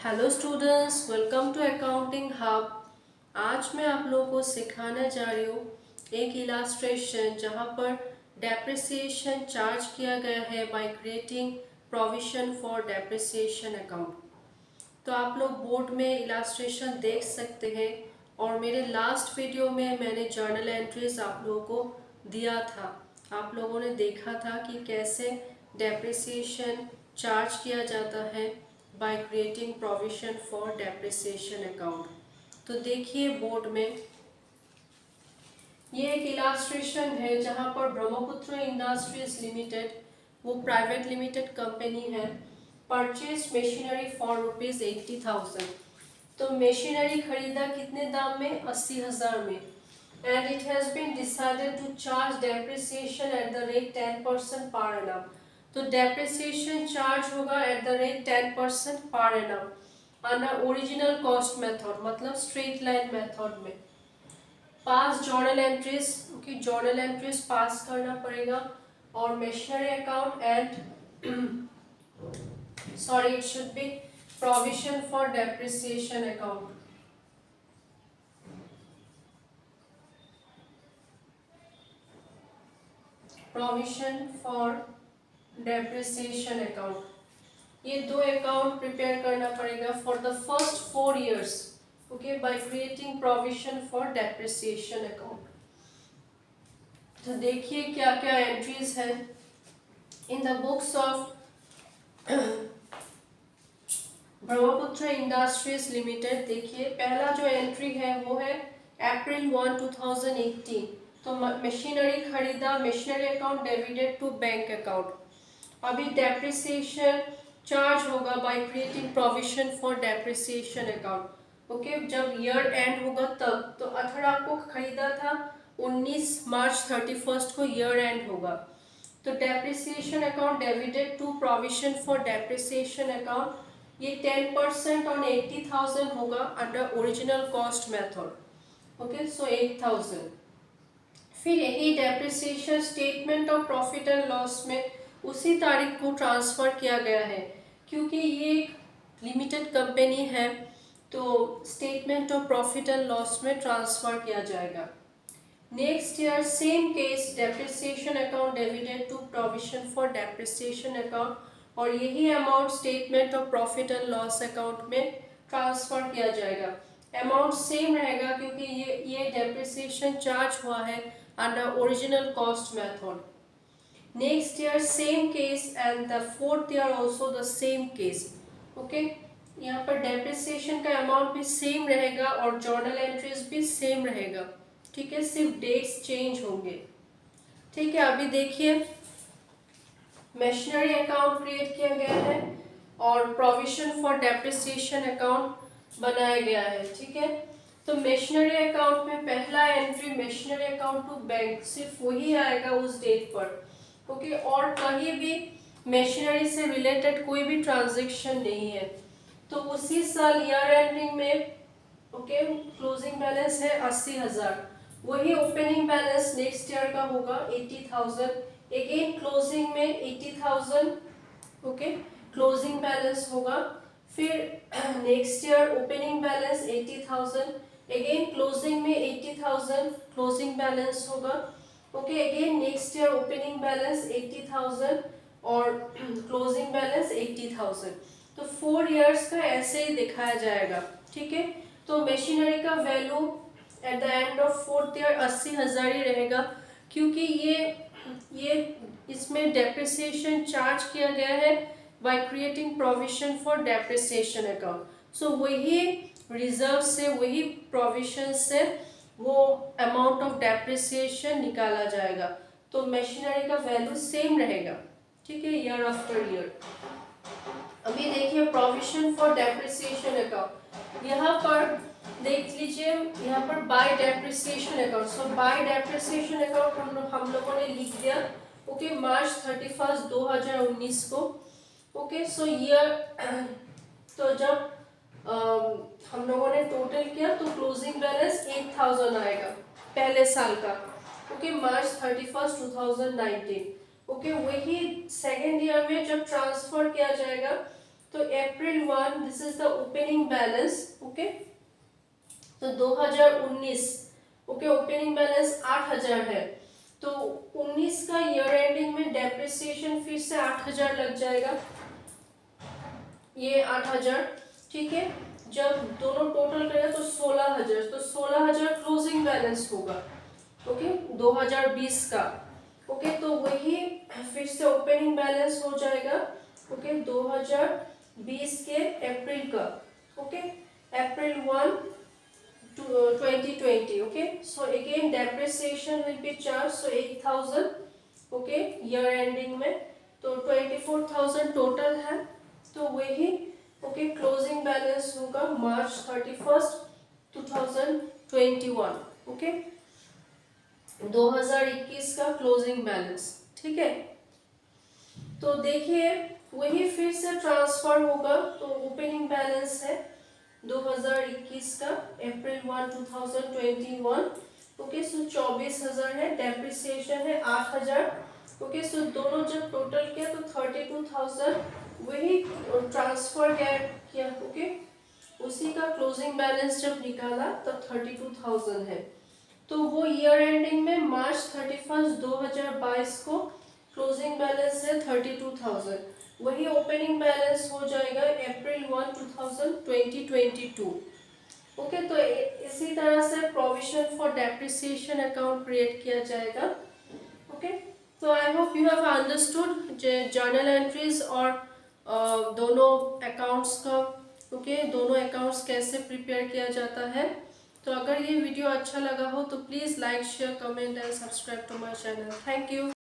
Hello students, welcome to accounting hub. आज मैं आप लोगों को सिखाने जा रही हूँ एक इलास्ट्रेशन जहाँ पर डेप्रिसिएशन चार्ज किया गया है by creating provision for depreciation account. तो आप लोग बोर्ड में इलास्ट्रेशन देख सकते हैं और मेरे लास्ट वीडियो में मैंने जर्नल एंट्रीज आप लोगों को दिया था। आप लोगों ने देखा था कि कैसे डेप्रिसिएशन चार्ज किया जाता है by creating provision for depreciation account. तो देखिए बोर्ड में ये एक इलास्ट्रेशन है जहां पर ब्रह्मपुत्र इंडस्ट्रीज लिमिटेड, वो प्राइवेट लिमिटेड कंपनी है, परचेज मशीनरी फॉर ₹80,000। तो मशीनरी खरीदा कितने दाम में? 80,000 में। And it has been decided to charge depreciation at the rate 10% per annum. तो डेप्रिसिएशन चार्ज होगा at the rate 10% per annum under original cost method, मतलब स्ट्रेट लाइन मेथड में। पास जर्नल एंट्रीज, क्योंकि जर्नल एंट्रीज पास करना पड़ेगा, और machinery account and sorry it should be provision for depreciation account. Provision for depreciation account, ये दो account prepare करना पड़ेगा for the first 4 years, okay, bye creating provision for depreciation account. तो देखिए क्या क्या एंट्रीज है in the books of Brahmaputra industries limited. देखिए पहला जो एंट्री है वो है अप्रैल 1, 2018। तो मशीनरी खरीदा, machinery account debited to bank account. अभी डेप्रिसिएशन चार्ज होगा by creating provision for depreciation account. Okay, जब ईयर एंड होगा तब, तो 18 को खरीदा था, 19 मार्च 31 को ईयर एंड होगा। तो depreciation account debited to provision for depreciation account, ये 10% ऑन 80,000 होगा under original cost method. Okay, so 8,000। फिर यही depreciation statement of profit and loss में उसी तारीख को ट्रांसफर किया गया है, क्योंकि ये एक लिमिटेड कंपनी है, तो statement of profit and loss में ट्रांसफर किया जाएगा। Next year same case, depreciation account debited to provision for depreciation account, और यही amount statement of profit and loss account में ट्रांसफर किया जाएगा। अमाउंट सेम रहेगा क्योंकि ये डेप्रिसिएशन चार्ज हुआ है under original cost method. Next year same case and the fourth year also the same case. Okay, यहाँ पर डेप्रिसिएशन का अमाउंट भी सेम रहेगा और जर्नल एंट्रीज भी सेम रहेगा। ठीक है, सिर्फ डेट्स चेंज होंगे। ठीक है, अभी देखिए मशीनरी अकाउंट क्रिएट किया गया है और प्रोविजन फॉर डेप्रिसिएशन अकाउंट बनाया गया है। ठीक है, तो मशीनरी अकाउंट में पहला entry machinery account to bank, सिर्फ वही आएगा उस डेट पर। ओके, और कहीं भी मशीनरी से रिलेटेड कोई भी ट्रांजैक्शन नहीं है। तो उसी साल ईयर एंडिंग में ओके क्लोजिंग बैलेंस है 80,000, वही ओपनिंग बैलेंस नेक्स्ट ईयर का होगा 80,000। अगेन क्लोजिंग में 80,000 ओके क्लोजिंग बैलेंस होगा। फिर next year opening balance 80,000, again closing में 80,000 क्लोजिंग बैलेंस होगा। Okay, again next year opening balance 80,000 और क्लोजिंग बैलेंस 80,000। तो 4 years का ऐसे ही दिखाया जाएगा। ठीक है, तो मशीनरी का value at the end of 4th year 80,000 ही रहेगा, क्योंकि ये इसमें डेप्रिसिएशन चार्ज किया गया है by creating provision for depreciation account. So वही रिजर्व से, वही प्रोविजन से वो अमाउंट ऑफ डेप्रिसिएशन निकाला जाएगा। तो मशीनरी का वैल्यू सेम रहेगा। ठीक है, ईयर आफ्टर ईयर। अभी देखिए प्रोविजन फॉर डेप्रिसिएशन अकाउंट, यहाँ पर देख लीजिए, यहाँ पर बाय डेप्रिसिएशन अकाउंट। सो बाय डेप्रिसिएशन अकाउंट हम लोगों ने लिख दिया ओके मार्च 31, 2019 को। ओके, सो ईयर तो जब हम लोगों ने टोटल किया तो क्लोजिंग बैलेंस 8,000 आएगा पहले साल का। ओके, मार्च 31, 2019। ओके, वही सेकेंड ईयर में जब ट्रांसफर किया जाएगा तो अप्रैल 1 this is the opening balance, okay. तो 2019, ओके, ओपनिंग बैलेंस 8000 है, तो 19 का ईयर एंडिंग में डेप्रिसिएशन फिर से 8000 लग जाएगा, ये 8000, ठीक है। जब दोनों टोटल करें तो 16000, तो 16000 क्लोजिंग बैलेंस होगा, ओके, 2020 का, ओके। तो वही फिर से ओपनिंग बैलेंस हो जाएगा, ओके, 2020 के अप्रैल का, okay, April 1 2020, okay. So again depreciation will be charged, so 8000, okay, year ending में, तो 24000 टोटल है, तो वही, ओके, क्लोजिंग बैलेंस होगा मार्च 31 2021, ओके, 2021 का क्लोजिंग बैलेंस, ठीक है। तो देखिए वही फिर से ट्रांसफर होगा, तो ओपनिंग बैलेंस है 2021 का अप्रैल 1 2021, ओके। सो 24000 है, डेप्रिसिएशन है 8000, ओके। सो दोनों जब टोटल किया तो 32000 वही ट्रांसफर किया, ओके। उसी का क्लोजिंग बैलेंस जब निकाला तब 32000 है, तो वो ईयर एंडिंग में मार्च 31 2022 को क्लोजिंग बैलेंस है 32000, वही ओपनिंग बैलेंस हो जाएगा अप्रैल 1 2022, ओके। तो इसी तरह से provision for depreciation account create किया जाएगा, ओके। तो I hope you have understood journal entries और दोनों अकाउंट्स का, ओके, दोनों अकाउंट्स कैसे प्रिपेयर किया जाता है। तो अगर ये वीडियो अच्छा लगा हो तो please like, share, comment and subscribe to my channel. Thank you.